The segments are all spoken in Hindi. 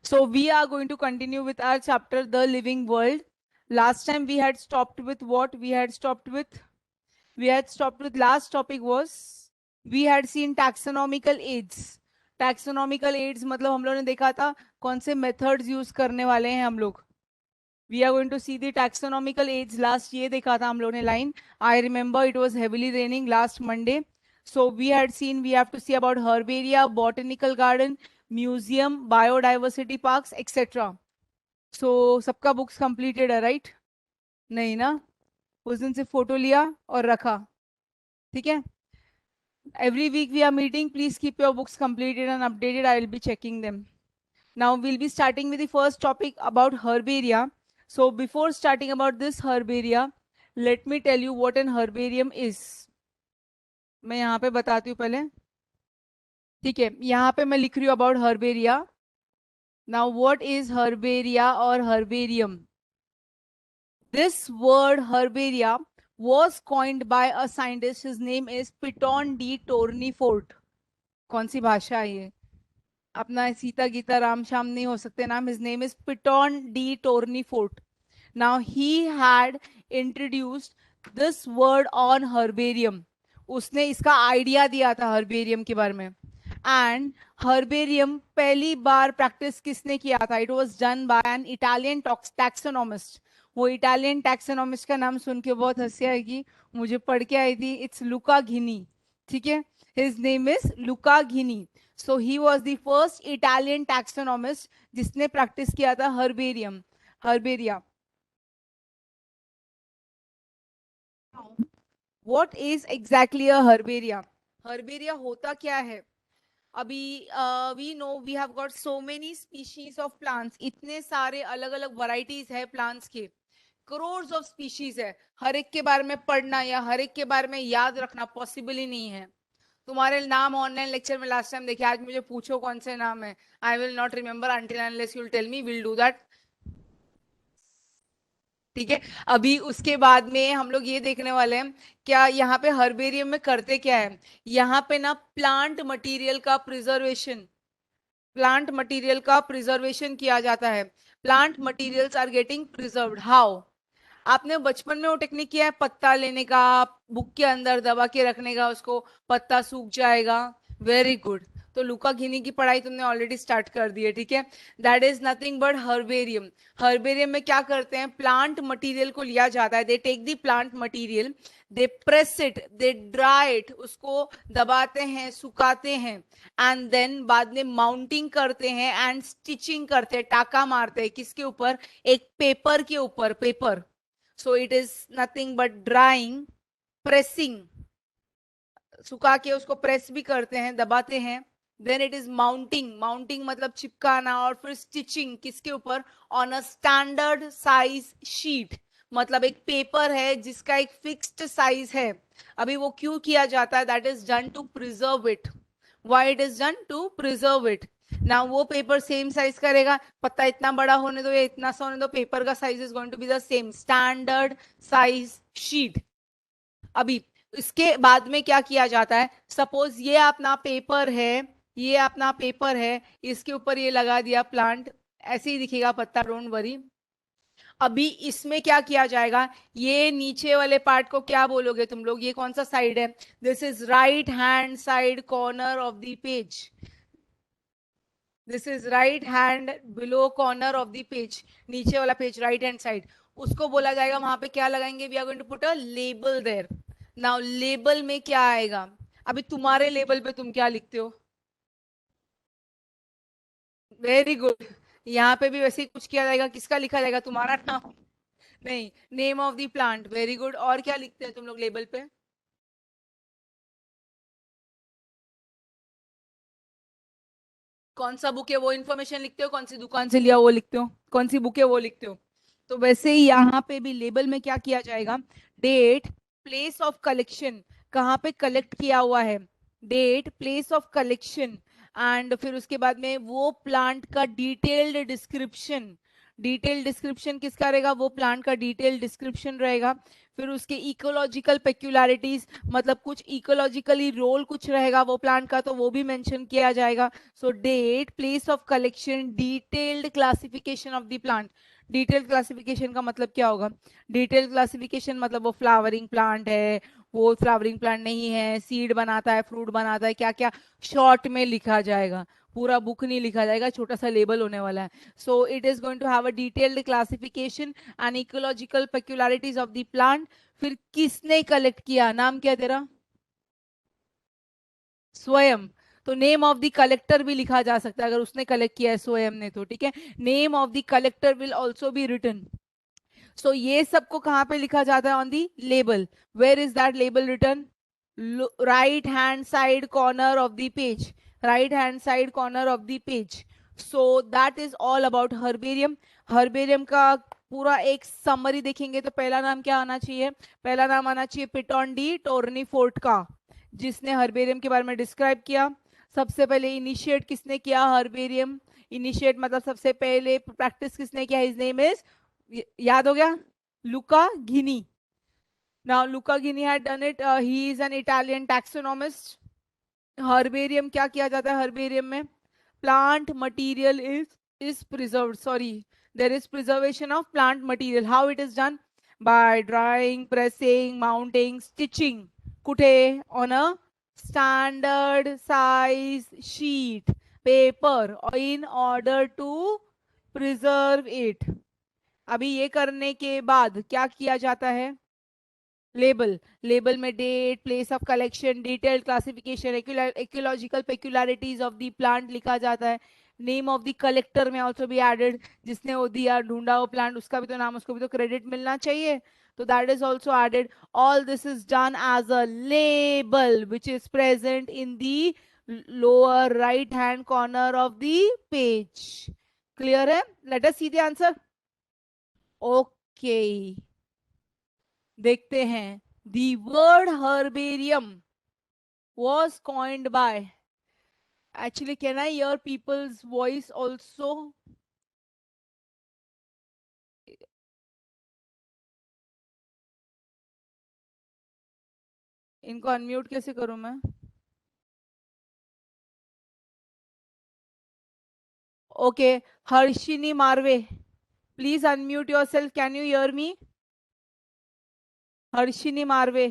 So we are going to continue with our chapter, The Living World. Last time we had stopped with what? We had stopped with last topic was we had seen taxonomical aids. Taxonomical aids मतलब हम लोगों ने देखा था कौन से methods use करने वाले हैं हम लोग. We are going to see the taxonomical aids. Last ये देखा था हम लोगों ने line. I remember it was heavily raining last Monday. So we had seen we have to see about herbaria, botanical garden, museum, biodiversity parks, etc. So सबका books completed है right? नहीं ना? उस दिन से फोटो लिया और रखा. ठीक है? Every week we are meeting. Please keep your books completed and updated. I will be checking them. Now we'll be starting with the first topic about herbaria. So before starting about this herbaria, let me tell you what an herbarium is. मैं यहाँ पे बताती हूँ पहले. ठीक है, यहाँ पे मैं लिख रही हूँ about herbaria. Now what is herbaria or herbarium? This word herbaria was coined by a scientist. His name is Piton de Tournefort. कौन सी भाषा है ये? अपना सीता गीता राम श्याम नहीं हो सकते नाम. His name is Piton de Tournefort. Now he had introduced this word on herbarium. उसने इसका आइडिया दिया था हर्बेरियम के बारे में. एंड हर्बेरियम पहली बार प्रैक्टिस किसने किया था? It was done bye N Italian taxonomist. वो इटालियन टैक्सोनॉमिस्ट का नाम सुन के बहुत हंसी आएगी, मुझे पढ़ के आई थी. It's Luca Ghini. ठीक है, his name is Luca Ghini. So he was the first Italian taxonomist जिसने प्रैक्टिस किया था herbaria. What is exactly a herbaria? Herbaria होता क्या है? अभी we know we have got so many species of plants. इतने सारे अलग अलग varieties है plants के. crores of species है. हर एक के बारे में पढ़ना या हर एक के बारे में याद रखना पॉसिबल ही नहीं है. तुम्हारे नाम ऑनलाइन लेक्चर में लास्ट टाइम देखे, आज मुझे पूछो कौन से नाम है. I will not remember until unless you will tell me. Will do that. ठीक है, अभी उसके बाद में हम लोग ये देखने वाले हैं क्या यहाँ पे हर्बेरियम में करते क्या है. यहाँ पे ना प्लांट मटेरियल का प्रिजर्वेशन किया जाता है. Plant materials are getting preserved. How? आपने बचपन में वो टेक्निक किया है पत्ता लेने का, बुक के अंदर दबा के रखने का, उसको पत्ता सूख जाएगा. Very good. तो लुका घिनी की पढ़ाई तुमने ऑलरेडी स्टार्ट कर दी है. ठीक है, that is nothing but herbarium. Herbarium में क्या करते हैं? प्लांट मटेरियल को लिया जाता है. They take the plant material, they press it, they dry it, उसको दबाते हैं, सुखाते हैं, एंड देन बाद में माउंटिंग करते हैं एंड स्टिचिंग करते हैं, टाका मारते हैं. किसके ऊपर? एक पेपर के ऊपर. Paper. So it is nothing but drying, pressing. सुखा के उसको प्रेस भी करते हैं, दबाते हैं. Then it is mounting. Mounting मतलब चिपकाना. और फिर स्टिचिंग. किसके ऊपर? On a standard size sheet. मतलब एक पेपर है जिसका एक फिक्स्ड साइज है. अभी वो क्यों किया जाता है? That is done to preserve it. Why it is done? To preserve it. ना वो पेपर सेम साइज करेगा. पत्ता इतना बड़ा होने दो या इतना सा होने दो, पेपर का size is going to be the same. Standard size sheet. अभी इसके बाद में क्या किया जाता है? सपोज ये अपना पेपर है, ये अपना पेपर है, इसके ऊपर ये लगा दिया प्लांट. ऐसे ही दिखेगा पत्ता, डोंट वरी. अभी इसमें क्या किया जाएगा? ये नीचे वाले पार्ट को क्या बोलोगे तुम लोग? ये कौन सा साइड है? This is right hand side corner of the page. This is right hand below corner of the page. नीचे वाला पेज, राइट हैंड साइड. उसको बोला जाएगा, वहां पे क्या लगाएंगे? We are going to put a label there. Now label में क्या आएगा? अभी तुम्हारे लेबल पे तुम क्या लिखते हो? Very good. यहाँ पे भी वैसे ही कुछ किया जाएगा. किसका लिखा जाएगा? तुम्हारा नाम नहीं, name of the plant. Very good. और क्या लिखते हैं तुम लोग लेबल पे? कौन सा बुक है वो इन्फॉर्मेशन लिखते हो, कौन सी दुकान से लिया वो लिखते हो, कौन सी बुक है वो लिखते हो. तो वैसे ही यहाँ पे भी लेबल में क्या किया जाएगा? डेट, प्लेस ऑफ कलेक्शन, कहाँ पे कलेक्ट किया हुआ है, date, place of collection, and फिर उसके बाद में वो प्लांट का डिटेल्ड डिस्क्रिप्शन. डिटेल डिस्क्रिप्शन किसका रहेगा, वो प्लांट का डिटेल डिस्क्रिप्शन रहेगा। फिर उसके इकोलॉजिकल पेक्युलरिटीज, मतलब कुछ इकोलॉजिकली रोल कुछ रहेगा वो प्लांट का, तो वो भी मेंशन किया जाएगा। So date, place of collection, detailed classification of the plant. Detailed classification का मतलब क्या होगा, डिटेल्ड क्लासिफिकेशन मतलब वो फ्लावरिंग प्लांट है, वो फ्लावरिंग प्लांट नहीं है, सीड बनाता है, फ्रूट बनाता है, क्या क्या शॉर्ट में लिखा जाएगा, पूरा बुक नहीं लिखा जाएगा, छोटा सा लेबल होने वाला है। So it is going to have a detailed classification and ecological peculiarities of the plant. फिर किसने कलेक्ट किया, नाम क्या तेरा, स्वयं, तो नेम ऑफ द कलेक्टर भी लिखा जा सकता है अगर उसने कलेक्ट किया है स्वयं ने तो, ठीक है। Name of the collector will also be written. So ये सबको कहां पे लिखा जाता है, on the label. Where is that label written, right hand side corner of the page, right hand side corner of the page. So that is all about herbarium. Herbarium का पूरा एक समरी देखेंगे तो पहला नाम क्या आना चाहिए, पहला नाम आना चाहिए पिटोन डी टोर्नीफोर्ट का, जिसने हर्बेरियम के बारे में डिस्क्राइब किया। सबसे पहले इनिशिएट किसने किया हर्बेरियम, इनिशिएट मतलब सबसे पहले प्रैक्टिस किसने किया, हिज नेम इज, याद हो गया, Luca Ghini. Now Luca Ghini had done it, he is an Italian taxonomist. Herbarium क्या किया जाता है हर्बेरियम में, plant material is preserved, sorry, there is preservation of plant material. How it is done, by drying, pressing, mounting, stitching, कुठे, on a standard size sheet paper in order to preserve it. अभी ये करने के बाद क्या किया जाता है, लेबल, लेबल में date, place of collection, detailed classification, ecological peculiarities of the plant लिखा जाता है। नेम ऑफ द कलेक्टर में ऑल्सो भी एडेड, जिसने वो दिया ढूंढा वो प्लांट, उसका भी तो नाम, उसको भी तो क्रेडिट मिलना चाहिए, तो that is also added. All this is done as a label which is present in the lower right hand corner of the page. Clear है, let us see the answer. Okay, देखते हैं। The word herbarium was coined by, actually can I hear people's voice also? इनको अनम्यूट कैसे करूं मैं, okay, Harshini Marve, please unmute yourself, can you hear me, Harshini Marve,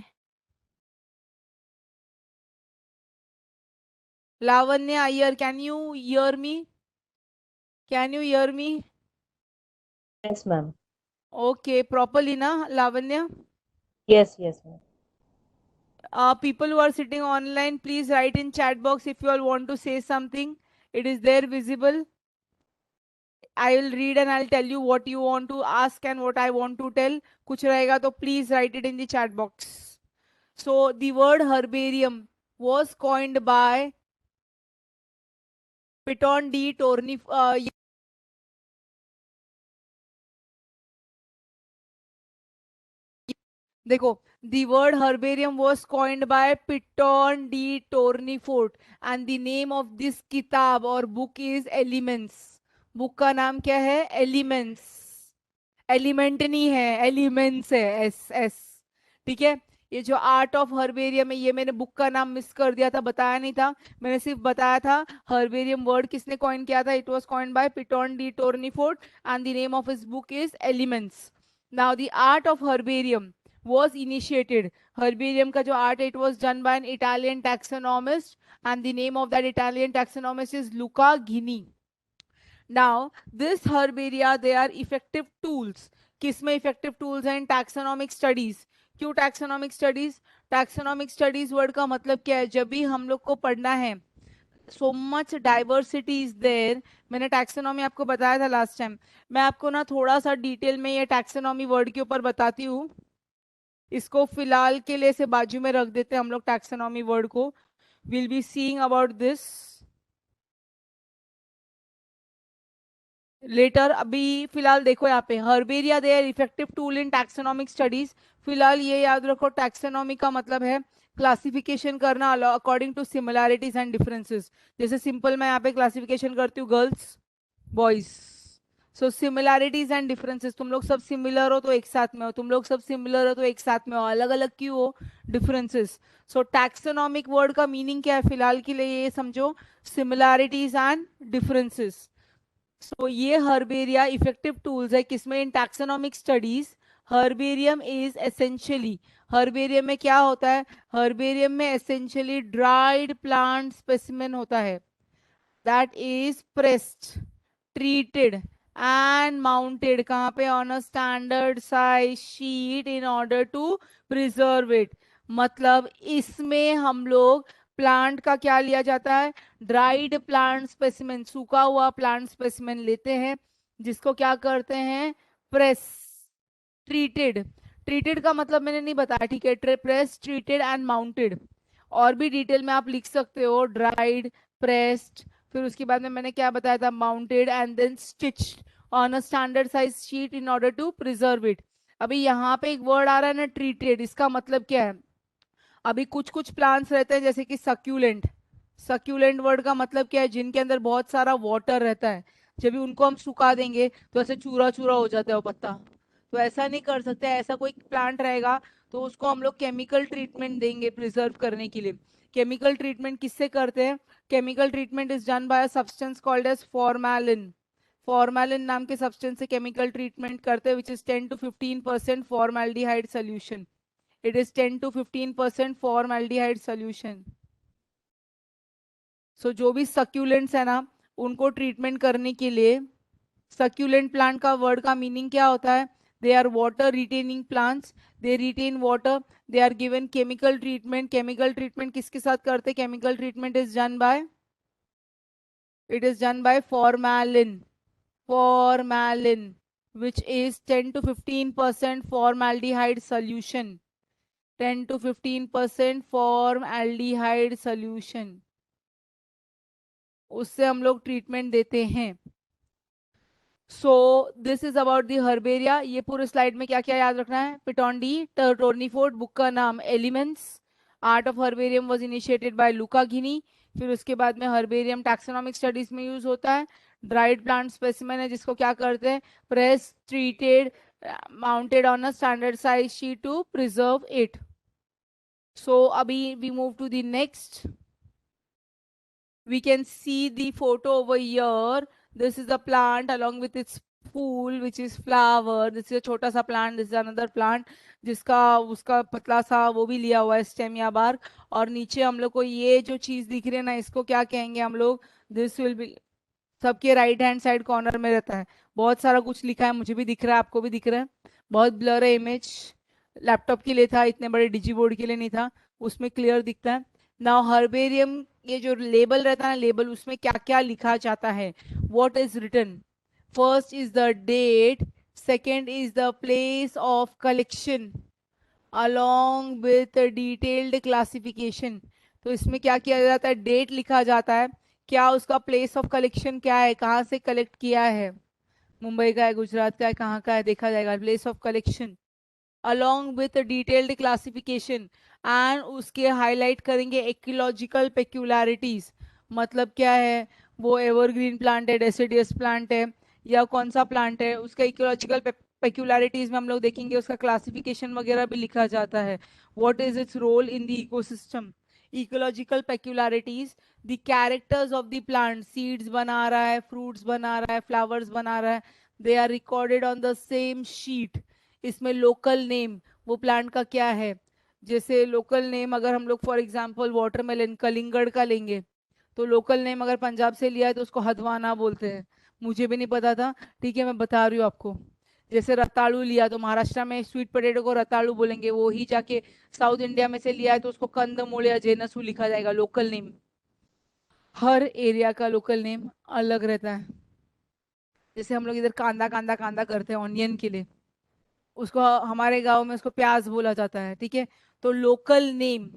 Lavanya Iyer, can you hear me, can you hear me, Yes, ma'am. Okay, properly ना लावण्य? Yes, yes, ma'am. People who are sitting online, please write in chat box if you all want to say something. It is there visible. I will read and I'll tell you what you want to ask and what I want to tell. कुछ रहेगा तो please write it in the chat box. So the word herbarium was coined by Piton D. Tourney. देखो, the word herbarium was coined by Piton D. Tournefort and the name of this किताब और book is Elements. बुक का नाम क्या है, एलिमेंट्स, एलिमेंट नहीं है, एलिमेंट्स है, एस एस, ठीक है। ये जो आर्ट ऑफ हर्बेरियम है, ये मैंने बुक का नाम मिस कर दिया था, बताया नहीं था, मैंने सिर्फ बताया था हर्बेरियम वर्ड किसने कॉइन किया था, it was coined by Pitton de Tournefort and the name of his book is elements. Now the art of herbarium was initiated, herbarium का जो art है, it was done by an Italian taxonomist and the name of that Italian taxonomist is Luca Ghini. Now this herbaria, they are effective tools, किसमें effective tools हैं, in taxonomic studies। क्यों taxonomic studies, taxonomic studies word का मतलब क्या है, जब भी हम लोग को पढ़ना है, so much diversity is there। मैंने टैक्सोनॉमी आपको बताया था लास्ट टाइम, मैं आपको ना थोड़ा सा डिटेल में ये टैक्सोनॉमी वर्ड के ऊपर बताती हूँ। इसको फिलहाल के लिए से बाजू में रख देते हैं हम लोग टैक्सोनॉमी वर्ड को, will be seeing about this later. अभी फिलहाल देखो यहाँ पे herbaria they are effective tool in taxonomic studies. फिलहाल ये याद रखो, टैक्सोनॉमी का मतलब है क्लासिफिकेशन करना according to similarities and differences. जैसे सिंपल मैं यहाँ पे क्लासिफिकेशन करती हूँ girls boys, so similarities and differences, तुम लोग सब सिमिलर हो तो एक साथ में हो, तुम लोग सब सिमिलर हो तो एक साथ में हो, अलग अलग क्यों हो? डिफरेंसेस. सो टैक्सोनॉमिक वर्ड का मीनिंग क्या है फिलहाल के लिए ये समझो, सिमिलैरिटीज एंड डिफरेंसेस. सो ये हर्बेरिया इफेक्टिव टूल्स है किसमें? In taxonomic studies. Herbarium is essentially, herbarium में क्या होता है? हर्बेरियम में एसेंशियली ड्राइड प्लांट स्पेसिमेन होता है, that is pressed, treated and mounted कहाँ पे? on a standard size sheet in order to preserve it. मतलब इसमें हम लोग प्लांट का क्या लिया जाता है? ड्राइड प्लांट स्पेसिमेन, सूखा हुआ प्लांट स्पेसिमेन लेते हैं, जिसको क्या करते हैं? प्रेस. ट्रीटेड, ट्रीटेड का मतलब मैंने नहीं बताया, ठीक है? Press, treated and mounted. और भी डिटेल में आप लिख सकते हो, ड्राइड, प्रेस्ड, फिर उसके बाद में मैंने क्या बताया था? Mounted and then stitched on a standard size sheet in order to preserve it. अभी यहाँ पे एक वर्ड आ रहा है ना, ट्रीटेड, इसका मतलब क्या है? अभी कुछ कुछ प्लांट्स रहते हैं जैसे कि सक्यूलेंट. सक्यूलेंट वर्ड का मतलब क्या है? जिनके अंदर बहुत सारा वाटर रहता है, जब भी उनको हम सुखा देंगे तो ऐसे चूरा चूरा हो जाता है वो पत्ता. तो ऐसा नहीं कर सकते, ऐसा कोई प्लांट रहेगा तो उसको हम लोग केमिकल ट्रीटमेंट देंगे प्रिजर्व करने के लिए. केमिकल ट्रीटमेंट किससे करते हैं? Chemical treatment is done by a substance called as formalin. Formalin नाम के सब्सटेंस से केमिकल ट्रीटमेंट करते हैं, which is 10 to 15% formaldehyde solution. It is 10 to 15% formaldehyde solution. So जो भी सक्यूलेंट्स है ना, उनको ट्रीटमेंट करने के लिए, सक्यूलेंट प्लांट का वर्ड का मीनिंग क्या होता है? They are water retaining plants, they retain water, they are given chemical treatment. Chemical treatment किसके साथ करते हैं? Chemical treatment is done by, it is done by formalin. Formalin which is 10 to 15% formaldehyde solution. 10 to 15% formaldehyde solution, उससे हम लोग ट्रीटमेंट देते हैं. So this is about the herbaria. ये पूरे स्लाइड में क्या क्या याद रखना है? पिटोंडी टोर्नीफोर्ड, बुक का नाम elements, art of herbarium was initiated by Luca Ghini. फिर उसके बाद में हर्बेरियम टैक्सोनॉमिक स्टडीज में यूज होता है. ड्राइड प्लांट स्पेसिमेन है जिसको क्या करते हैं? Press, treated, mounted on a standard size sheet to preserve it. So abhi we move to the next. We can see the photo over here. This is a plant along with its phool which is flower. This is a छोटा सा plant. This is another plant जिसका उसका पतला सा वो भी लिया हुआ है स्टेम या बार्क. और नीचे हम लोग को ये जो चीज दिख रही है ना, इसको क्या कहेंगे हम लोग? दिस विल बी, सबके राइट हैंड साइड कॉर्नर में रहता है. बहुत सारा कुछ लिखा है, मुझे भी दिख रहा है, आपको भी दिख रहा है. बहुत ब्लर है इमेज, लैपटॉप के लिए था, इतने बड़े डिजी बोर्ड के लिए नहीं था, उसमें क्लियर दिखता है. नाउ हर्बेरियम, ये जो लेबल रहता है ना, लेबल, उसमें क्या क्या लिखा जाता है? What is written? First is the date, second is the place of collection along with detailed classification. तो इसमें क्या किया जाता है? डेट लिखा जाता है, क्या उसका प्लेस ऑफ कलेक्शन क्या है, कहाँ से कलेक्ट किया है, मुंबई का है, गुजरात का है, कहाँ का है, देखा जाएगा. Place of collection along with detailed classification, and उसके हाईलाइट करेंगे इकोलॉजिकल पेक्यूलरिटीज. मतलब क्या है? वो एवरग्रीन प्लांट है, डेसिडियस प्लांट है, या कौन सा प्लांट है, उसका इकोलॉजिकल पेक्यूलरिटीज में हम लोग देखेंगे, उसका क्लासिफिकेशन वगैरह भी लिखा जाता है. What is its role in the ecosystem, ecological peculiarities, the characters of the plant, seeds बना रहा है, फ्रूट्स बना रहा है, फ्लावर्स बना रहा है, they are recorded on the same sheet. इसमें लोकल नेम, वो प्लांट का क्या है? जैसे लोकल नेम अगर हम लोग फॉर एग्जांपल वाटरमेलन कलिंगड़ का लेंगे, तो लोकल नेम अगर पंजाब से लिया है तो उसको हदवाना बोलते हैं. मुझे भी नहीं पता था, ठीक है, मैं बता रही हूँ आपको. जैसे रताड़ू लिया तो महाराष्ट्र में स्वीट पोटैटो को रताड़ू बोलेंगे, वो ही जाके साउथ इंडिया में से लिया है तो उसको कंदमूल या जेनसू लिखा जाएगा. लोकल नेम, हर एरिया का लोकल नेम अलग रहता है. जैसे हम लोग इधर कांदा कांदा कांदा करते हैं ऑनियन के लिए, उसको हमारे गांव में उसको प्याज बोला जाता है, ठीक है. तो लोकल नेम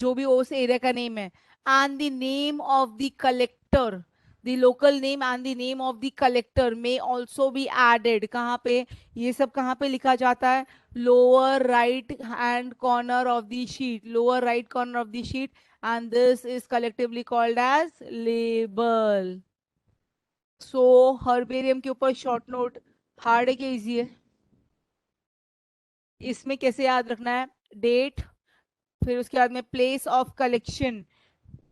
जो भी उस एरिया का नेम है, and the name of the collector, the local name and the name of the collector may also be added. कहाँ पे ये सब कहाँ पे लिखा जाता है? Lower right hand corner of the sheet, lower right corner of the sheet, and this is collectively called as label. So herbarium के ऊपर शॉर्ट नोट हार्ड है कि इजी है? इसमें कैसे याद रखना है? डेट, फिर उसके बाद में प्लेस ऑफ कलेक्शन।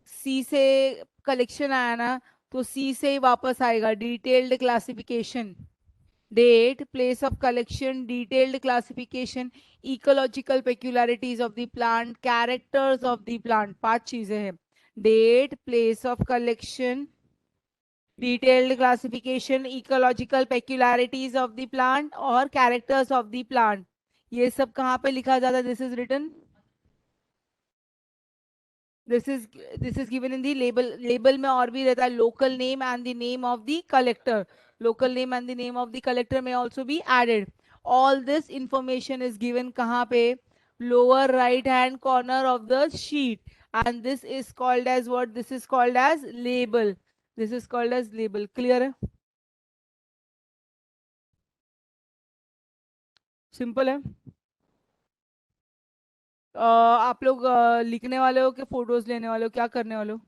सी से कलेक्शन आया ना, तो सी से ही वापस आएगा detailed classification. Date, place of collection, detailed classification, ecological peculiarities of the plant, characters of the plant. 5 चीजें हैं: date, place of collection, detailed classification, ecological peculiarities of the plant और कैरेक्टर्स ऑफ द प्लांट। ये सब कहाँ पे लिखा जाता है? This is written, this is this is given in the label. Label में और भी रहता है, local name and the name of the collector. Local name and the name of the collector may also be added. All this information is given कहाँ पे? Lower right hand corner of the sheet. And this is called as what? This is called as label. This is called as label. Clear है? सिंपल है। आप लोग लिखने वाले हो कि फोटोज लेने वाले हो, क्या करने वाले हो?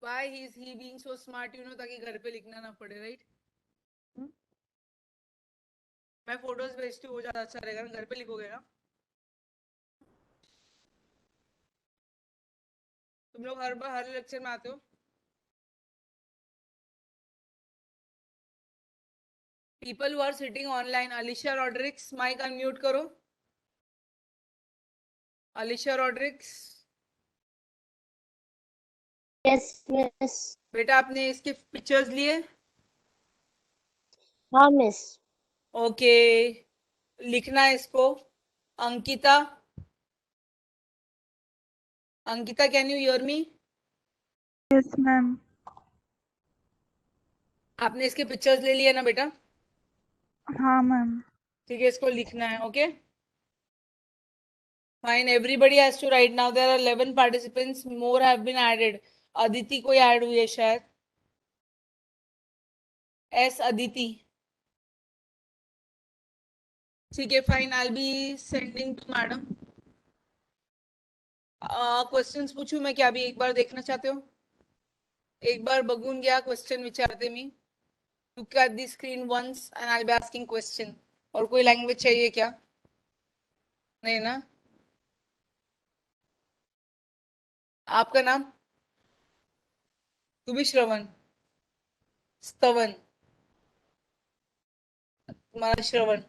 Why is he being so smart, you know, ताकि घर पे लिखना ना पड़े, राइट? मैं फोटोज भेजती हूँ, वो ज्यादा अच्छा रहेगा ना, घर पे लिखोगे ना। तुम लोग हर बार हर लेक्चर में आते हो। People who are sitting online, Alisha Rodrigues, mic unmute करो। Alisha Rodrigues, yes miss. बेटा आपने इसके पिक्चर्स लिए? हाँ मिस। ओके, लिखना है इसको। Ankita, Ankita can you hear me? Yes ma'am. आपने इसके पिक्चर्स ले लिए ना बेटा? हाँ मैम। ठीक है, इसको लिखना है। Okay fine, everybody has to write now. There are 11 participants, more have been added. Aditi कोई ऐड हुई है शायद, एस अदिति। ठीक है fine, I be sending to madam. Questions पूछूं मैं क्या? अभी एक बार देखना चाहते हो? एक बार बघून घ्या क्वेश्चन विचारते मी। Look at the screen once and I be asking question. और कोई लैंग्वेज चाहिए क्या? नहीं ना? आपका नाम? तू भी श्रवण? स्तवन? तुम्हारा श्रवण?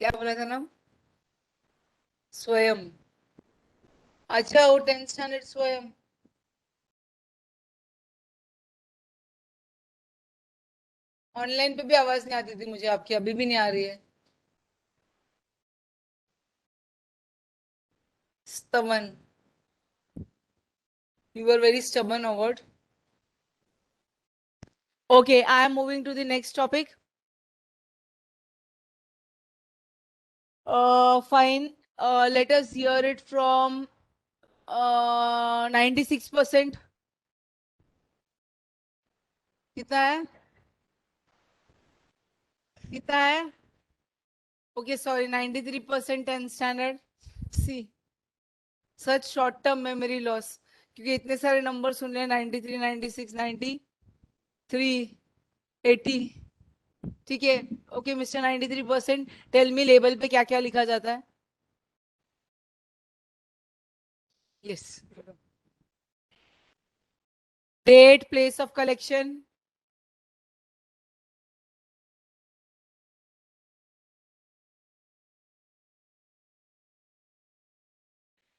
क्या बोला था नाम? स्वयं? अच्छा, वो 10th स्टैंडर्ड स्वयं। ऑनलाइन पे भी आवाज नहीं आती थी मुझे आपकी, अभी भी नहीं आ रही है। Stavan, you are very stubborn or what? Okay, I am moving to the next topic. Fine. Let us hear it from 96%. कितना है? कितना है? Okay, sorry, 93% 10th standard. See, such short term memory loss. क्योंकि इतने सारे नंबर सुन रहे हैं, 93, 96, 93, 80। ठीक है। Okay mister 93%, tell me label पे क्या क्या लिखा जाता है? Yes, date, place of collection,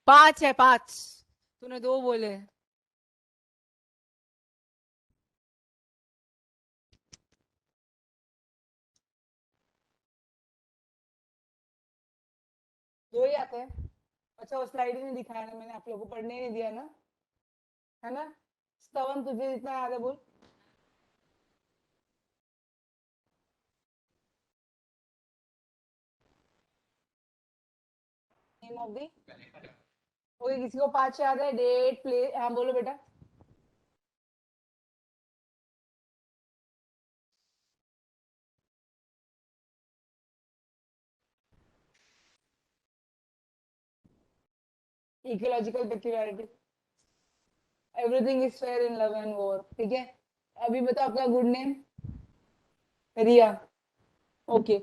5 है, 5। तूने 2 बोले। दो ही आते हैं। अच्छा, वो स्लाइड ही नहीं दिखाया ना मैंने, आप लोगों को पढ़ने ही नहीं दिया ना, है ना? स्तवन, तुझे जितना याद है बोल। नेम ऑफ दी, ओके, किसी को 5 याद है? डेट, प्ले, हाँ बोलो बेटा। Ecological peculiarity, everything is fair in love and war, ठीक है। अभी बताओ आपका good name, Riya, okay.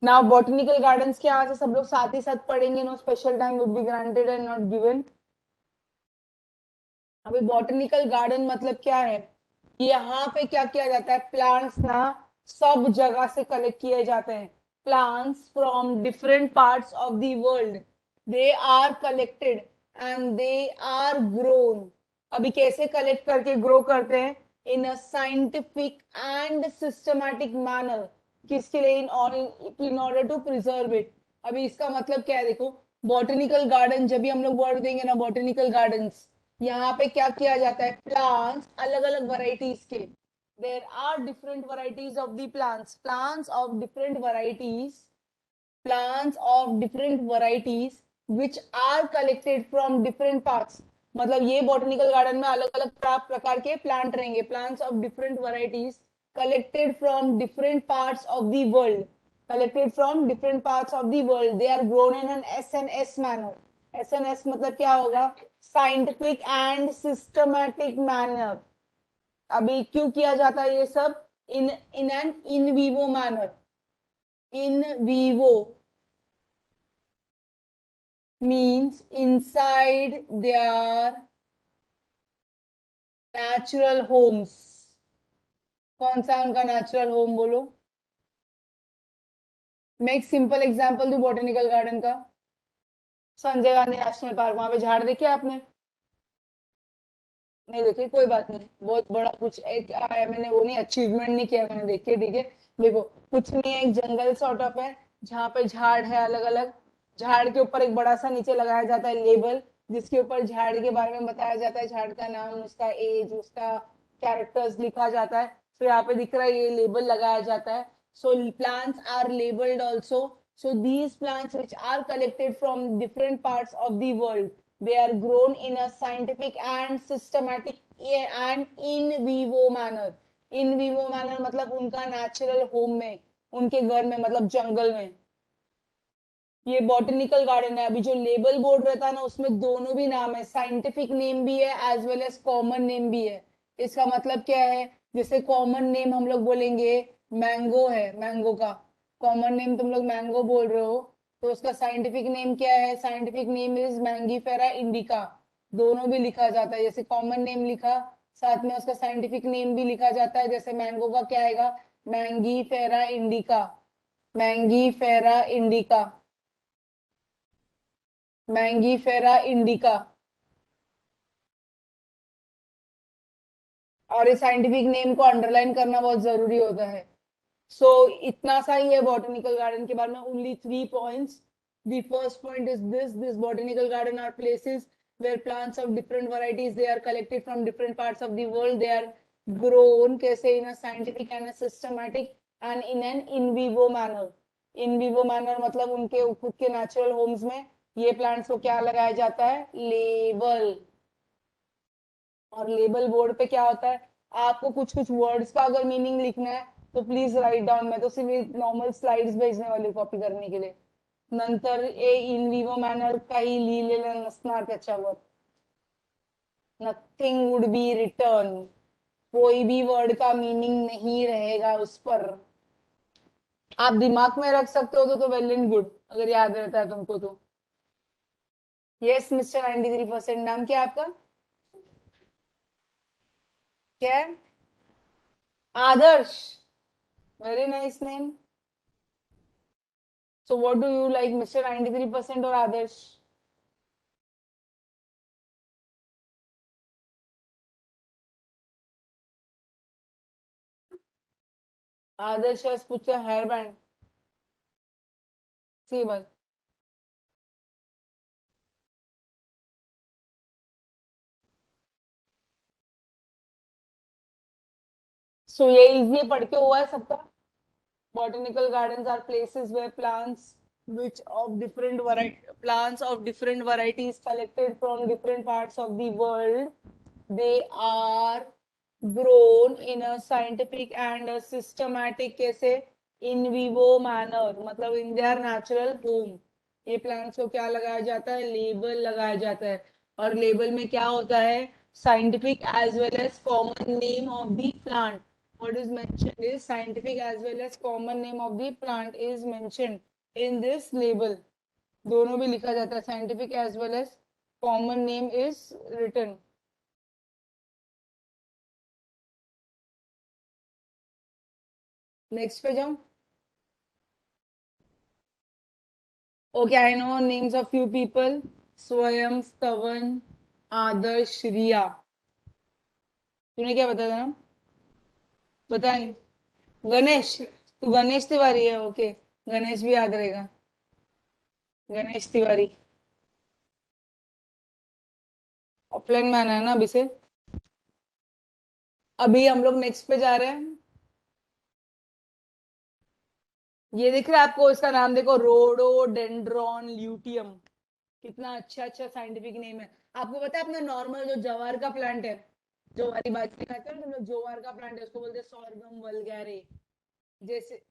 Now botanical gardens के यहाँ से सब लोग साथ ही साथ पढ़ेंगे, no special time would be granted and not given. अभी बॉटनिकल गार्डन मतलब क्या है, यहाँ पे क्या किया जाता है, प्लांट्स ना सब जगह से कलेक्ट किए जाते हैं, plants from different parts of the world, they are collected and they are grown. अभी कैसे कलेक्ट करके ग्रो करते हैं, in a scientific and systematic manner, किसके लिए, in order to preserve it. अभी इसका मतलब क्या है, देखो बॉटनिकल गार्डन, जब भी हम लोग वर्ड देंगे ना बॉटनिकल गार्डन्स, यहाँ पे क्या किया जाता है, प्लांट्स अलग अलग वैरायटीज के, there are different varieties of the plants, plants of different varieties, plants of different varieties which are collected from different parts। मतलब ये बॉटनिकल गार्डन में अलग अलग प्रकार के प्लांट रहेंगे, plants of different varieties collected from different parts of the world, collected from different parts of the world, they are grown in an SNS manner। SNS मतलब क्या होगा, साइंटिफिक एंड सिस्टमैटिक मैनर। अभी क्यों किया जाता है ये सब, in an in vivo manner. In vivo means inside their natural homes। कौन सा उनका नेचुरल होम बोलो, मैं एक सिंपल एग्जांपल दूं बॉटनिकल गार्डन का, संजय गांधी नेशनल पार्क, वहां पे झाड़ देखे आपने, नहीं देखे, कोई बात नहीं, बहुत बड़ा कुछ एक मैंने वो नहीं अचीवमेंट नहीं किया, मैंने देखे, ठीक है। देखो कुछ नहीं है, एक जंगल सॉर्ट ऑफ है जहाँ पे झाड़ है अलग अलग, झाड़ के ऊपर एक बड़ा सा नीचे लगाया जाता है लेबल, जिसके ऊपर झाड़ के बारे में बताया जाता है, झाड़ का नाम, उसका एज, उसका कैरेक्टर्स लिखा जाता है। तो यहाँ पे दिख रहा है ये लेबल लगाया जाता है। So plants are labelled also. So these plants which are collected from different parts of the world, they are grown in a scientific and systematic and in vivo manner। in vivo manner मतलब उनका नेचुरल होम में, उनके घर में, मतलब जंगल में। ये बॉटनिकल गार्डन है। अभी जो लेबल बोर्ड रहता है ना, उसमें दोनों भी नाम है, साइंटिफिक नेम भी है as well as common name भी है। इसका मतलब क्या है, जैसे कॉमन नेम हम लोग बोलेंगे मैंगो है, मैंगो का कॉमन नेम तुम लोग मैंगो बोल रहे हो, तो उसका साइंटिफिक नेम क्या है, scientific name is Mangifera indica. दोनों भी लिखा जाता है, जैसे कॉमन नेम लिखा, साथ में उसका साइंटिफिक नेम भी लिखा जाता है। जैसे मैंगो का क्या आएगा, Mangifera indica, Mangifera indica, Mangifera indica. और इस साइंटिफिक नेम को अंडरलाइन करना बहुत जरूरी होता है। सो इतना सा ही है बॉटनिकल गार्डन के बारे में, only 3 points. The first point is this botanical garden are places where plants of different varieties, they are collected from different parts of the world, they are grown कैसे, in a scientific and a systematic and in an in vivo manner। in vivo manner मतलब उनके खुद के नेचुरल होम्स में ये प्लांट्स को क्या लगाया जाता है, लेबल। और लेबल बोर्ड पे क्या होता है, आपको कुछ कुछ वर्ड्स का अगर मीनिंग लिखना है तो प्लीज राइट डाउन, मैं तो सिर्फ नॉर्मल स्लाइड्स भेजने वाली कॉपी करने के लिए, नंतर ए इन विवो मॅनर काही लिहिलेलं नसणार त्याच्यावर, नथिंग वुड बी रिटर्न, कोई भी वर्ड का मीनिंग नहीं रहेगा उस पर। आप दिमाग में रख सकते हो तो वेल एंड गुड, अगर याद रहता है तुमको तो। यस मिस्टर 93%, नाम क्या है आपका, क्या है, Adarsh, very nice name. So what do you like, Mr. 93% or Adarsh? Adarsh has put a hairband. See bhai. So ये easily पढ़ के हुआ है सबका। Botanical gardens are places where plants which of different varieties collected from different parts of the world, they are grown in a scientific and a systematic कैसे, in vivo manner मतलब in their natural home। ये प्लांट्स को क्या लगाया जाता है, लेबल लगाया जाता है। और लेबल में क्या होता है, scientific as well as common name of the plant, what is mentioned is scientific as well as common name of the plant is mentioned in this label. दोनों भी लिखा जाता है, scientific as well as common name is written. Next पे जाऊं। Okay, I know names of few people, Swayam, Stavan, आदर्श, रिया। तूने क्या बताया नाम, बताएं। गणेश, तू गणेश तिवारी है, ओके, गणेश भी याद रहेगा, गणेश तिवारी। ऑफलाइन में आना है ना अभी से। अभी हम लोग नेक्स्ट पे जा रहे हैं। ये दिख रहा है आपको, इसका नाम देखो, रोडोडेंड्रॉन ल्यूटियम। कितना अच्छा अच्छा साइंटिफिक नेम है। आपको पता है अपना नॉर्मल जो जवार का प्लांट है, जवारी बाजरे खाते हैं ना, तो जवार का प्लांट है, उसको बोलते हैं सॉर्गम वल्गैरे। जैसे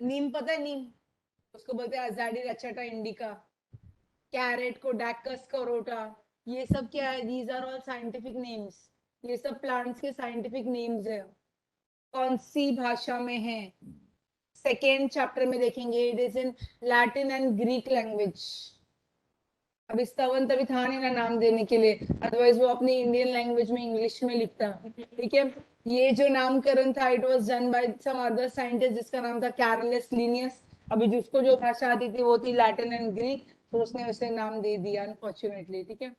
नीम, पता है नीम, उसको बोलते हैं अजाडी रचटा इंडिका। कैरेट को डैकस करोटा। ये सब क्या है, these are all scientific names. ये सब प्लांट्स के साइंटिफिक नेम्स है। कौन सी भाषा में है, सेकेंड चैप्टर में देखेंगे। It is in Latin and Greek language. अब स्तवन तभी था नहीं ना नाम देने के लिए, अदरवाइज वो अपनी इंडियन लैंग्वेज में इंग्लिश में लिखता। ठीक है, ये जो नामकरण था, it was done by some other scientist जिसका नाम था कैरलस लिनियस। अभी जिसको जो भाषा आती थी वो थी लैटिन एंड ग्रीक, तो उसने उसे नाम दे दिया अनफॉर्चुनेटली। ठीक है,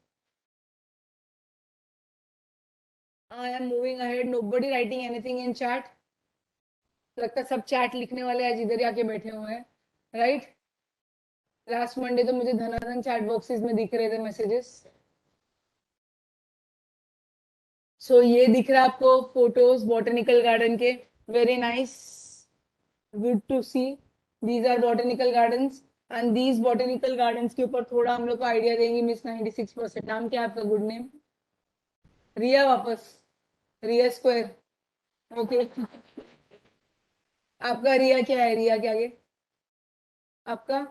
I am moving ahead, nobody writing anything in chat. लगता है सब चैट लिखने वाले आज इधर ही आके बैठे हुए हैं, राइट। लास्ट मंडे तो मुझे धनाधन चैट बॉक्सेस में दिख रहे थे मैसेजेस। सो ये दिख रहा है आपको फोटोज बॉटनिकल गार्डन के, very nice, good to see. These are botanical gardens, and these botanical gardens के ऊपर थोड़ा हम लोग को आइडिया देंगे मिस 96%। नाम क्या है आपका, गुड नेम? रिया, वापस रिया स्क्वायर, ओके। आपका रिया क्या है, रिया क्या है आपका?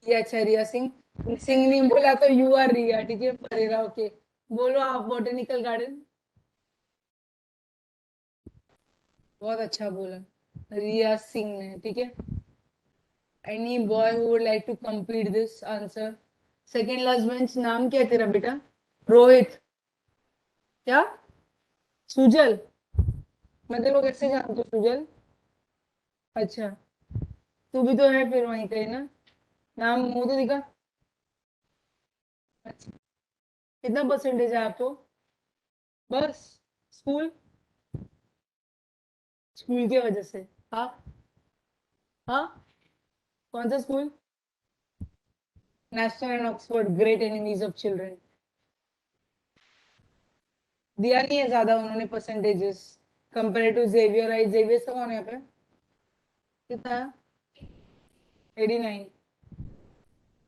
ये अच्छा, रिया सिंह। सिंह नहीं बोला तो यू आर रिया, ठीक है, परेरा, ओके। बोलो आप, बॉटनिकल गार्डन। बहुत अच्छा बोला, रिया सिंह ने, ठीक है। Any boy who would like to complete this answer? Second last bench, नाम क्या है तेरा बेटा? रोहित, क्या? सुजल, मैं तेरे को कैसे जानती हूँ सुजल? अच्छा, तू भी तो है फिर वहीं कहीं ना, नाम मुंह तो दिखा। अच्छा, कितना परसेंटेज है आपको? बस स्कूल, स्कूल की वजह से? हाँ, हाँ, कौन सा school? National and Oxford, great enemies of children. दिया नहीं है ज्यादा उन्होंने परसेंटेजेस कंपेयर टू जेवियर। आई जेवियर का कौन है यहाँ पे, कितना? 89।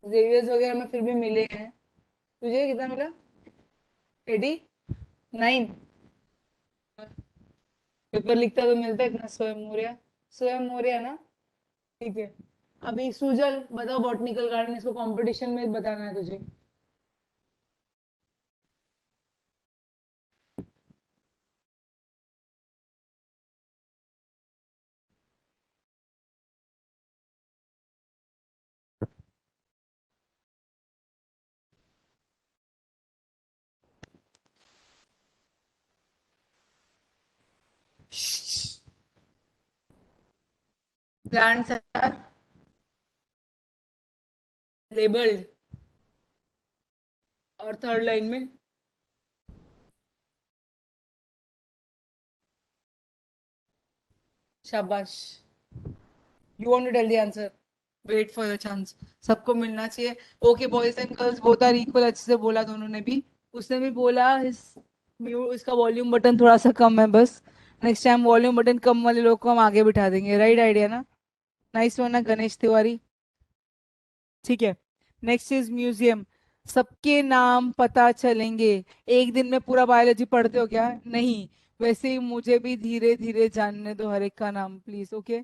जेवियर्स वगैरह में फिर भी मिले हैं। तुझे कितना मिला? 89। पेपर लिखता तो मिलता है इतना। स्वयं मौर्य, स्वयं मौर्य ना, ठीक है। अभी सुजल बताओ, बॉटनिकल गार्डन, इसको कंपटीशन में बताना है तुझे। प्लांट्स आर लेबल्ड, और थर्ड लाइन में शाबाश। You want to tell the answer, wait for your chance, सबको मिलना चाहिए। Okay boys and girls both are equal, अच्छे से बोला दोनों ने भी। उसने भी बोला इसका वॉल्यूम बटन थोड़ा सा कम है बस। नेक्स्ट टाइम वॉल्यूम बटन कम वाले लोग को हम आगे बिठा देंगे, राइट आइडिया ना? नाइस वन ना गणेश तिवारी, ठीक है। नेक्स्ट इज म्यूजियम, सबके नाम पता चलेंगे। एक दिन में पूरा बायोलॉजी पढ़ते हो क्या? नहीं, वैसे ही मुझे भी धीरे धीरे जानने दो हर एक का नाम प्लीज, ओके।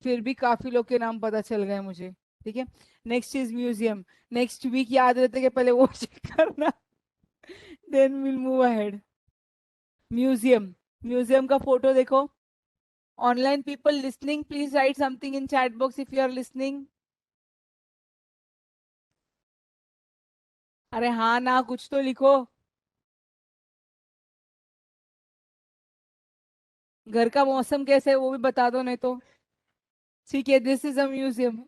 फिर भी काफी लोग के नाम पता चल गए मुझे। ठीक है, next is museum. Next week याद रहते कि पहले वो चेक करना, then will move ahead. Museum, museum का फोटो देखो। Online people listening, please write something in chat box if you are listening. अरे हाँ ना, कुछ तो लिखो। घर का मौसम कैसे है वो भी बता दो नहीं तो। ठीक है, दिस इज अ म्यूजियम।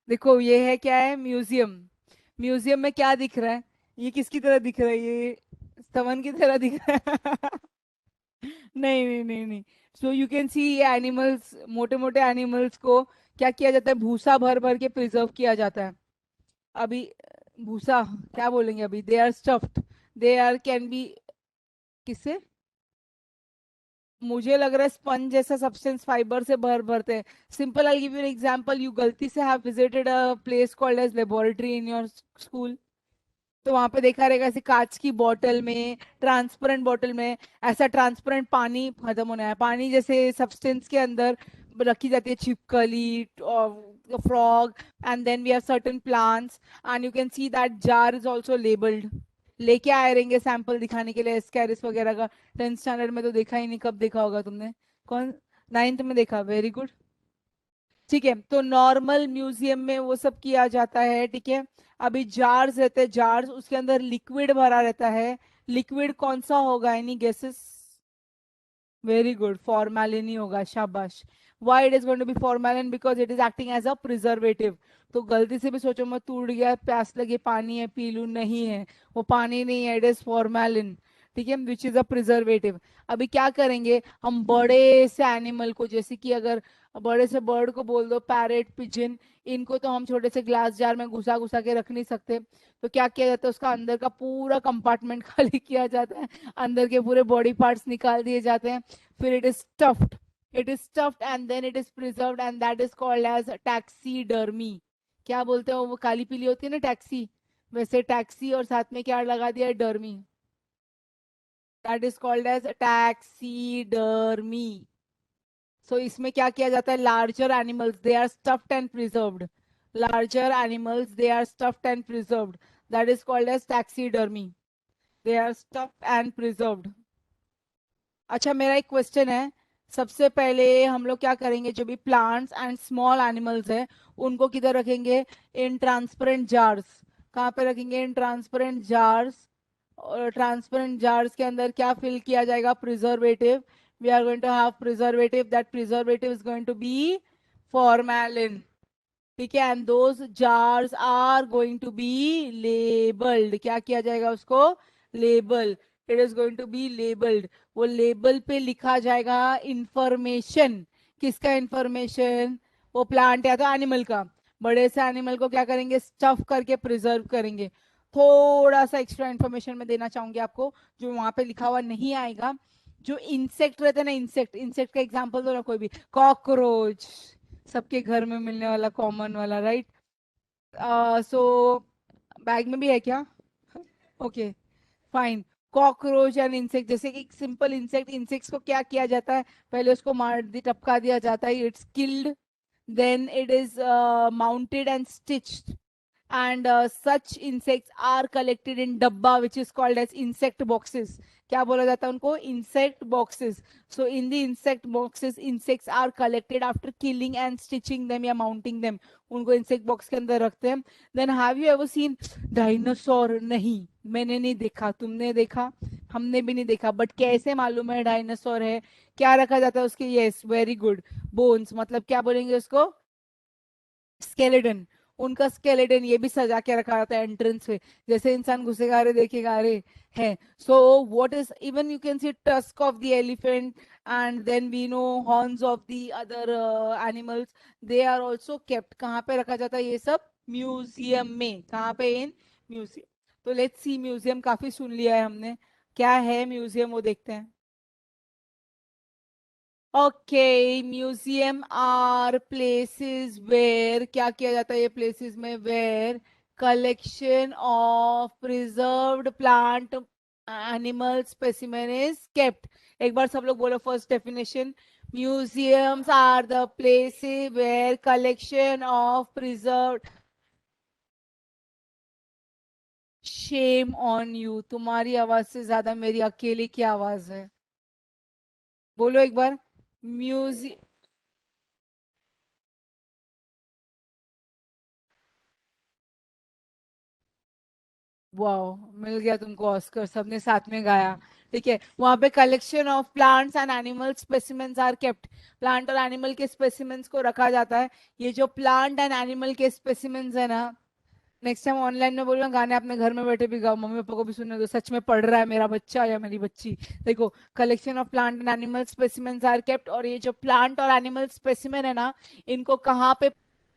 देखो ये है, क्या है, म्यूजियम। म्यूजियम में क्या दिख रहा है? ये किसकी तरह दिख रहा है? ये स्तवन की तरह दिख रहा है। नहीं नहीं नहीं नहीं। So you can C animals, मोटे मोटे एनिमल्स को क्या किया जाता है, भूसा भर भर के प्रिजर्व किया जाता है। अभी भूसा क्या बोलेंगे, अभी they are stuffed, they are can be, किससे? मुझे लग रहा है स्पंज जैसा सब्सटेंस, फाइबर से भर भरते हैं। Simple, I give you an example, you गलती से have visited a place called as laboratory in your school, तो वहां पे देखा रहेगा ऐसे कांच की बोतल में, ट्रांसपेरेंट बोतल में, ऐसा ट्रांसपेरेंट पानी खत्म होना है, पानी जैसे सब्सटेंस के अंदर रखी जाती है छिपकली और frog, and then we have certain plants, and you can see that jar is also labelled. लेके आए रहेंगे सैंपल दिखाने के लिए, एस्कैरिस वगैरह का। 10th स्टैंडर्ड में तो देखा ही नहीं, कब देखा होगा तुमने? कौन? 9th में देखा, वेरी गुड। ठीक है, तो नॉर्मल म्यूजियम में वो सब किया जाता है, ठीक है। अभी जार्स रहते हैं, जार्स, उसके अंदर लिक्विड भरा रहता है। लिक्विड कौन सा होगा, any guesses? Very good, formalin ही होगा, शाबाश। Why it is going to be formalin? Because it is acting as a preservative. तो गलती से भी सोचो मत, टूट गया, प्यास लगी, पानी है पी लूं, नहीं है, वो पानी नहीं है, इट इज फॉर्मेलिन। ठीक है, विच इज अ प्रिजर्वेटिव। अभी क्या करेंगे हम, बड़े से एनिमल को, जैसे कि अगर बड़े से बर्ड को बोल दो, पैरेट, पिजन, इनको तो हम छोटे से ग्लास जार में घुसा घुसा के रख नहीं सकते। तो क्या किया जाता है, उसका अंदर का पूरा कंपार्टमेंट खाली किया जाता है, अंदर के पूरे बॉडी पार्ट्स निकाल दिए जाते हैं, फिर it is stuffed, it is stuffed and then it is preserved, and that is called as taxidermy. क्या बोलते हैं वो काली पीली होती है ना, टैक्सी, वैसे टैक्सी और साथ में क्या लगा दिया है, डर्मी, that is called as taxidermy. So इसमें क्या किया जाता है, larger animals they are stuffed and preserved, larger animals they are stuffed and preserved, that is called as taxidermy, they are stuffed and preserved. अच्छा, मेरा एक क्वेश्चन है। सबसे पहले हम लोग क्या करेंगे, जो भी प्लांट्स एंड स्मॉल एनिमल्स है उनको किधर रखेंगे, इन ट्रांसपेरेंट जार्स। कहाँ पे रखेंगे, इन ट्रांसपेरेंट जार्स। और ट्रांसपेरेंट जार्स के अंदर क्या फिल किया जाएगा, preservative. We are going to have preservative, that preservative is going to be formalin. ठीक है, and those jars are going to be labelled. क्या किया जाएगा उसको, label, it is going to be labelled. वो लेबल पे लिखा जाएगा इंफॉर्मेशन। किसका इंफॉर्मेशन, वो प्लांट या तो एनिमल का। बड़े से एनिमल को क्या करेंगे, स्टफ करके प्रिजर्व करेंगे। थोड़ा सा एक्स्ट्रा इंफॉर्मेशन मैं देना चाहूंगी आपको, जो वहां पे लिखा हुआ नहीं आएगा। जो इंसेक्ट रहते हैं ना, इंसेक्ट, इंसेक्ट का एग्जांपल दो ना कोई भी, कॉकरोच, सबके घर में मिलने वाला कॉमन वाला, राइट? सो बैग में भी है क्या? Okay, fine. Cockroach and insect, जैसे कि सिंपल इंसेक्ट, इंसेक्ट्स को क्या किया जाता है, पहले उसको मार दी, टपका दिया जाता है, it's killed, then it is mounted and stitched, and such insects are collected in dabba which is called as insect boxes. क्या बोला जाता है उनको, insect boxes. So in the insect boxes insects are collected after killing and stitching them या mounting them, उनको insect box के अंदर रखते हैं। Then have you ever seen dinosaur? नहीं, मैंने नहीं देखा, तुमने देखा? हमने भी नहीं देखा, बट कैसे मालूम है डायनासोर है? क्या रखा जाता है उसके, यस वेरी गुड, बोन्स, मतलब क्या बोलेंगे उसको, स्केलेटन। उनका स्केलेटन ये भी सजा के रखा रहता है एंट्रेंस पे, जैसे इंसान घुसेगा अरे देखेगा अरे है। So what is, even you can see tusk of the elephant, and then we know horns of the other animals, they are also kept. कहाँ पे रखा जाता है ये सब, म्यूजियम में। कहाँ पे, इन म्यूजियम। तो लेट्स सी, म्यूजियम काफी सुन लिया है हमने, क्या है म्यूजियम वो देखते हैं। Okay, museum are places where क्या किया जाता है, ये प्लेसेस में where collection of preserved plant animal specimen is kept. एक बार सब लोग बोलो first definition. Museums are the places where collection of preserved. Shame on you. तुम्हारी आवाज से ज्यादा मेरी अकेले की आवाज है. बोलो एक बार. म्यूजियम. वाओ, मिल गया तुमको ऑस्कर, सबने साथ में गाया. ठीक है, वहां पे collection of plants and animal specimens are kept. Plant और एनिमल के स्पेसिमेंस को रखा जाता है. ये जो प्लांट एंड एनिमल के स्पेसिमेंस है ना, नेक्स्ट टाइम ऑनलाइन में बोलूंगा गाने अपने घर में बैठे भी गाओ, मम्मी पापा को भी सुनने दो. सच में पढ़ रहा है मेरा बच्चा या मेरी बच्ची. देखो, collection of plant and animal specimens are kept. और ये जो प्लांट और एनिमल स्पेसिमेन है ना, इनको कहाँ पे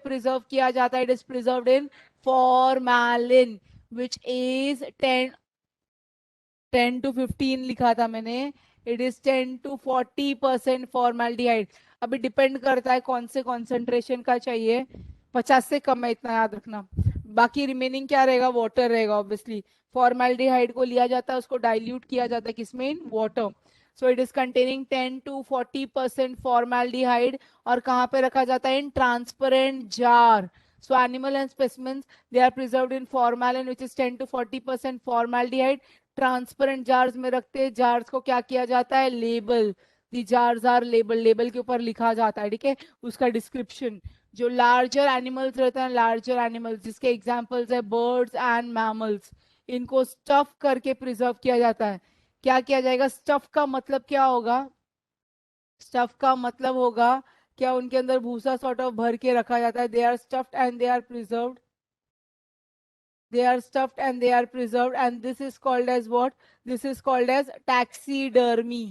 प्रिजर्व किया जाता है? It is preserved in formalin which is 10 to 15 लिखा था मैंने. It is 10 to 40% formaldehyde. अभी डिपेंड करता है कौन से कॉन्सेंट्रेशन का चाहिए. 50 से कम है, इतना याद रखना. बाकी रिमेनिंग क्या रहेगा? वाटर रहेगा ऑब्वियसली. फॉर्मेल्डिहाइड को लिया जाता है, उसको डाइल्यूट किया जाता है किसमें? In water. So it is containing 10 to 40% formaldehyde. और कहाँ पे रखा जाता है? In transparent jar. So animal and specimens, they are preserved in formalin which is 10 to 40% formaldehyde. Transparent jars में रखते हैं. जार्स को क्या किया जाता है? Label. The jars are label. Label के ऊपर लिखा जाता है. ठीक है, उसका डिस्क्रिप्शन. जो लार्जर एनिमल्स रहते हैं, लार्जर एनिमल्स जिसके एग्जांपल्स है बर्ड्स एंड मैमल्स, इनको स्टफ करके प्रिजर्व किया जाता है. क्या किया जाएगा? स्टफ का मतलब क्या होगा? स्टफ का मतलब होगा क्या? उनके अंदर भूसा सॉर्ट ऑफ भर के रखा जाता है. They are stuffed and they are preserved. They are stuffed and they are preserved, and this is called as what? This is called as taxidermy.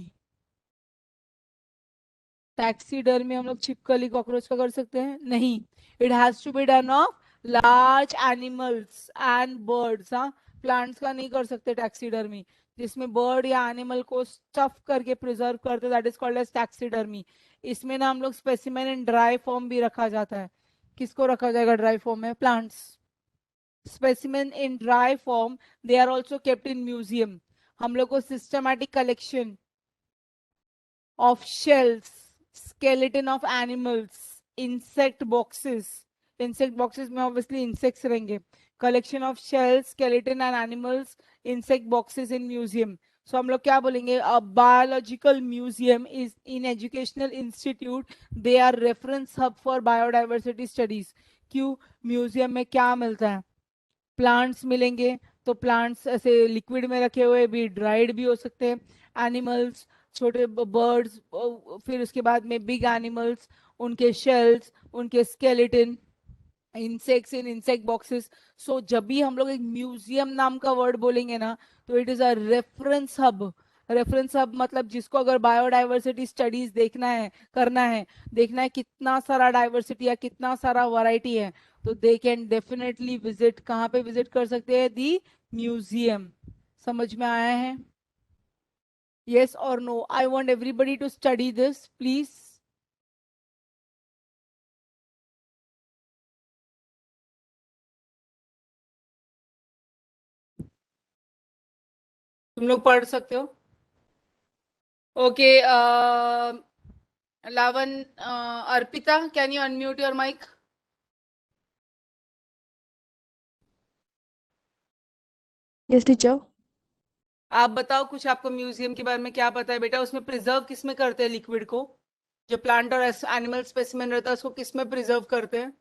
Taxidermy हम लोग छिपकली कॉकरोच का कर सकते हैं? नहीं. It has to be done of large animals and birds. हाँ, प्लांट्स का नहीं कर सकते टैक्सीडर्मी. जिसमें बर्ड या एनिमल को स्टफ करके प्रिजर्व करते, that is called as taxidermy. इसमें ना हम लोग स्पेसिमेन इन ड्राई फॉर्म भी रखा जाता है. किसको रखा जाएगा ड्राई फॉर्म में? Plants. Specimen in dry form, they are also kept in museum. हम लोग को systematic collection of shells, skeleton of animals, insect boxes. Insect boxes में obviously insects रहेंगे. Collection of shells, skeleton and animals, insect boxes in museum. So हम लोग क्या बोलेंगे? A biological museum is in educational institute. They are reference hub for biodiversity studies. क्यों? म्यूजियम में क्या मिलता है? प्लांट्स मिलेंगे. तो प्लांट्स ऐसे लिक्विड में रखे हुए भी, ड्राइड भी हो सकते हैं. एनिमल्स, छोटे बर्ड्स, फिर उसके बाद में बिग एनिमल्स, उनके शेल्स, उनके skeleton, insects in insect boxes. So जब भी हम लोग एक म्यूजियम नाम का वर्ड बोलेंगे ना, तो it is a reference hub. Reference hub मतलब जिसको अगर बायोडाइवर्सिटी स्टडीज देखना है, करना है, देखना है कितना सारा डाइवर्सिटी या कितना सारा वैरायटी है, तो दे कैन डेफिनेटली विजिट. कहाँ पे विजिट कर सकते हैं? दी म्यूजियम. समझ में आया है? Yes or no? I want everybody to study this, please. तुम लोग पढ़ सकते हो. Okay. Lavan, Arpita, can you unmute your mic? Yes teacher. आप बताओ कुछ, आपको म्यूजियम के बारे में क्या पता है बेटा? उसमें प्रिजर्व किस में करते हैं लिक्विड को? जो प्लांट और एनिमल स्पेसिमेन रहता है उसको किस में प्रिजर्व करते हैं?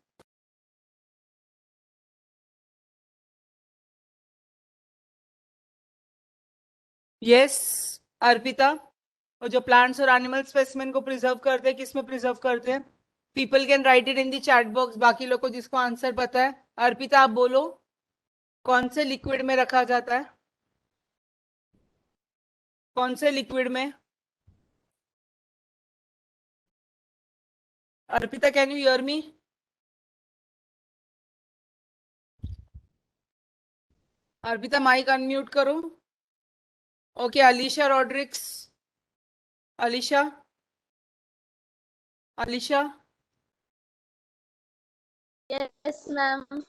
यस, अर्पिता. और जो प्लांट्स और एनिमल स्पेसिमेन को प्रिजर्व करते हैं, किस में प्रिजर्व करते हैं? People can write it in the chat box. बाकी लोग को जिसको आंसर पता है. अर्पिता आप बोलो, कौन से लिक्विड में रखा जाता है? कौन से लिक्विड में? Arpita, can you hear me? Arpita mic unmute करो. Okay, Alisha Rodrigues. Alisha, Alisha, Yes, ma'am.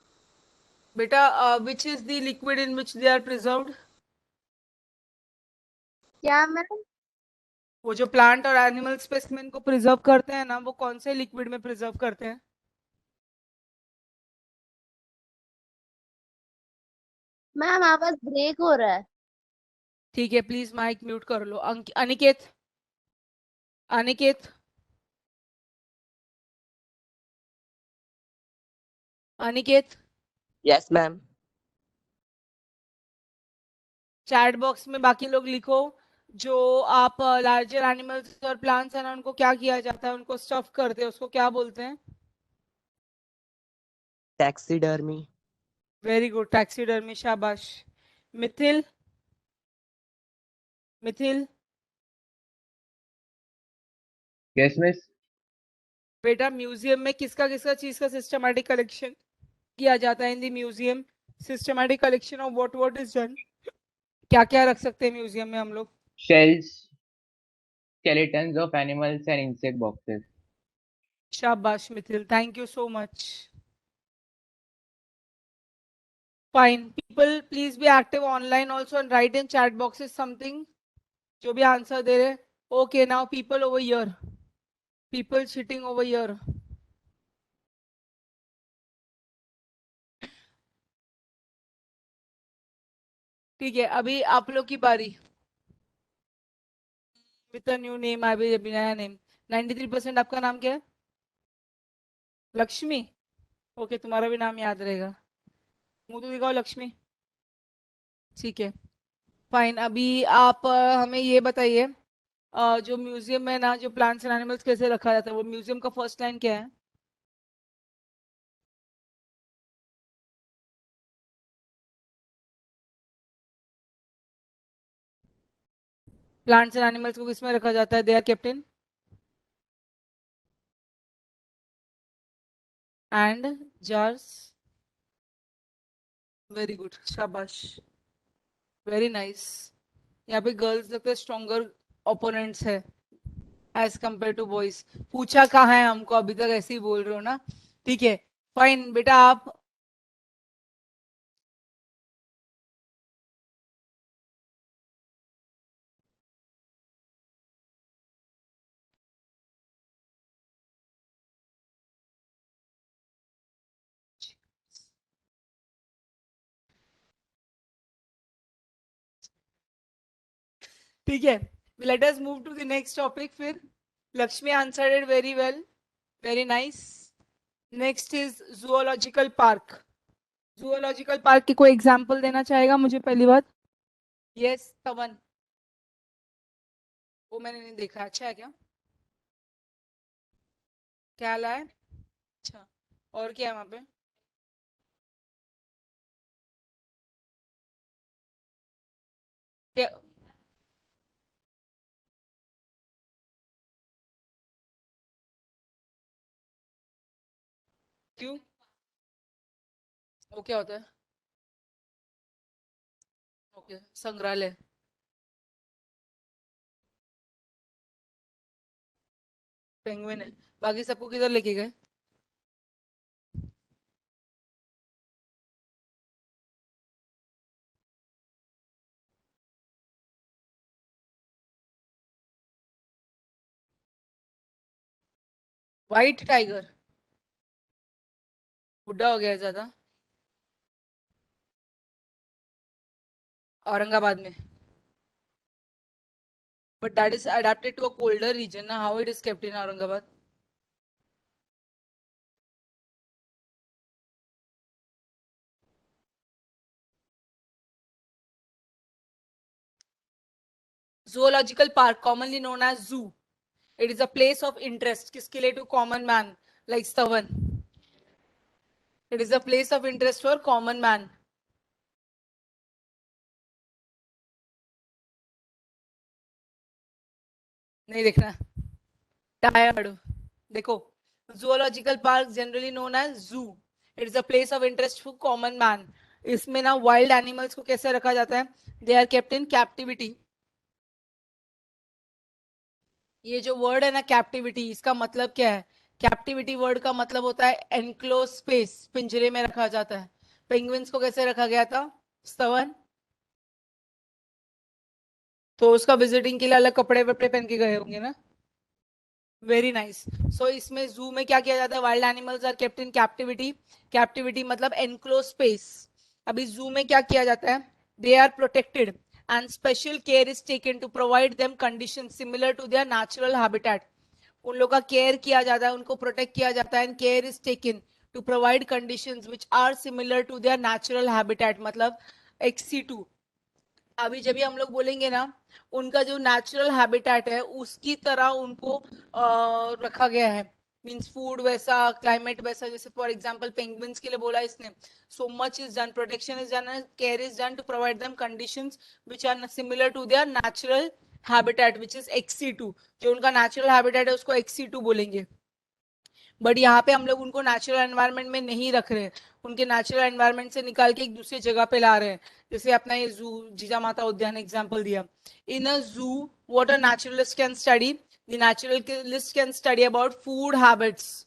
बेटा which is the liquid in which they are preserved? क्या मैम? वो जो प्लांट और एनिमल स्पेसिमेन को प्रिजर्व करते हैं ना, वो कौन से लिक्विड में प्रिजर्व करते हैं? मैम आवाज ब्रेक हो रहा है. ठीक है, प्लीज माइक म्यूट कर लो. Aniket, Aniket, Aniket, yes ma'am. Chat box में बाकी लोग लिखो. जो आप लार्जर एनिमल्स और प्लांट्स है ना, उनको क्या किया जाता है? उनको स्टफ करते हैं, उसको क्या बोलते हैं? टैक्सीडर्मी. वेरी गुड, टैक्सीडर्मी, शाबाश. Mithil, Mithil, yes miss. बेटा म्यूजियम में किसका किसका चीज का सिस्टमैटिक कलेक्शन किया जाता है? In the museum systematic collection of what is done. क्या क्या रख सकते हैं म्यूजियम में हम लोग? Shells, skeletons of animals and insect boxes. शाबाश Mithil, thank you so much. Fine. People, please be active online also and write in chat boxes something. जो भी आंसर दे रहे. Okay, now people over here. People sitting over here. ठीक है, अभी आप लोग की बारी. With a new name, अभी नया नेम. 93% आपका नाम क्या है? लक्ष्मी. ओके, तुम्हारा भी नाम याद रहेगा. मुंह तो दिखाओ लक्ष्मी. ठीक है, फाइन. अभी आप हमें ये बताइए, जो म्यूजियम में ना, जो प्लांट्स एंड एनिमल्स कैसे रखा जाता है, वो म्यूजियम का फर्स्ट लाइन क्या है? प्लांट्स एंड एनिमल्स को किसमें रखा जाता है? They are kept in and jars. Very good, शाबाश, वेरी नाइस. यहाँ पे गर्ल्स लगते हैं स्ट्रॉन्गर ओपोनेंट्स है एज कंपेयर टू बॉयज. पूछा कहाँ है हमको, अभी तक ऐसे ही बोल रहे हो ना. ठीक है, फाइन. बेटा आप ठीक है, let us move to the next topic. फिर Lakshmi answered it very well, very nice. Next is zoological park. Zoological park की कोई एग्जांपल देना चाहेगा मुझे पहली बात? यस, तवन. वो मैंने नहीं देखा. अच्छा है क्या? क्या ला है? अच्छा, और क्या है वहां पे? क्या? क्यों? वो क्या होता है? ओके, संग्रहालय. पेंगुइन है. बाकी सबको किधर लेके गए? व्हाइट टाइगर बुढ़ा हो गया है ज्यादा. औरंगाबाद में. But that is adapted to a colder region ना. How it is kept in Aurangabad? zoological park commonly known as zoo. It is a place of interest किसके लिए? To common man like Stavan. It is a place of interest for common man. नहीं देखना. टायर्ड. देखो, zoological park generally known as zoo. It is a place of interest for common man. इसमें ना wild animals को कैसे रखा जाता है? They are kept in captivity. ये जो वर्ड है ना कैप्टिविटी, इसका मतलब क्या है? कैप्टिविटी वर्ड का मतलब होता है एनक्लोज स्पेस, पिंजरे में रखा जाता है. पेंगुइन्स को कैसे रखा गया था? स्तवन। तो उसका विजिटिंग के लिए अलग कपड़े वपड़े पहन के गए होंगे ना? Very nice. सो इसमें जू में क्या किया जाता है? Wild animals are kept in captivity. Captivity मतलब एनक्लोज स्पेस। अभी जू में क्या किया जाता है? They are protected and special care is taken to provide them condition similar to their natural habitat. उन लोग का केयर किया जाता है, उनको प्रोटेक्ट किया जाता है and care is taken to provide conditions which are similar to their natural habitat मतलब XC2। अभी जब भी हम लोग बोलेंगे ना, उनका जो नेचुरल हैबिटेट है उसकी तरह उनको रखा गया है। मींस फूड वैसा, क्लाइमेट वैसा। जैसे फॉर एग्जांपल पेंगुइन्स के लिए बोला इसने, so much is done, protection is done, care is done to provide them conditions which are similar to their natural habitat which is XC2। जो उनका नेचुरल हैबिटेट है उसको XC2 बोलेंगे। बट यहाँ पे हम लोग उनको नेचुरल एनवायरनमेंट में नहीं रख रहे, उनके नेचुरल एनवायरनमेंट से निकाल के एक दूसरी जगह पे ला रहे हैं। जैसे अपना ये जू, जीजा माता उद्यान एग्जांपल दिया। In a zoo what a naturalist can study? The naturalist can study about food habits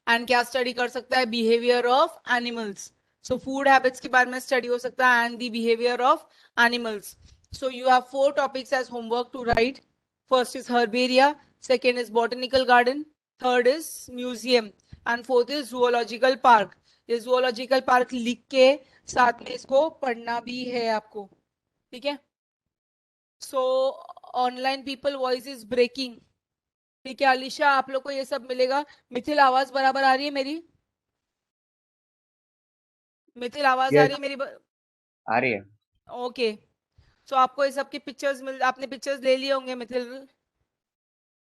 and क्या स्टडी कर सकता है? Behaviour of animals. So food habits के बारे में स्टडी हो सकता है and the behaviour of animals. So you have 4 topics as homework to write. First is herbaria, second is botanical garden, third is museum and fourth is zoological park. ये जूलॉजिकल पार्क लिख के साथ में इसको पढ़ना भी है आपको, ठीक है? So online people voice is breaking, ठीक है? अलीशा आप लोग को ये सब मिलेगा। मिथिल आवाज बराबर आ रही है मेरी? मिथिल आवाज आ Yes. रही है मेरी? आ रही है। ओके। सो आपको ये सब की पिक्चर्स मिल, आपने पिक्चर्स ले लिए होंगे मिथिल?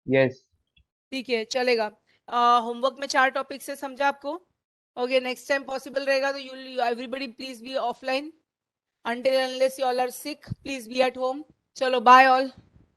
Yes. ठीक है, चलेगा। होमवर्क में 4 टॉपिक से समझा आपको? ओके, नेक्स्ट टाइम पॉसिबल रहेगा तो you everybody please be offline until unless you all are sick, please be at home. चलो बाय ऑल।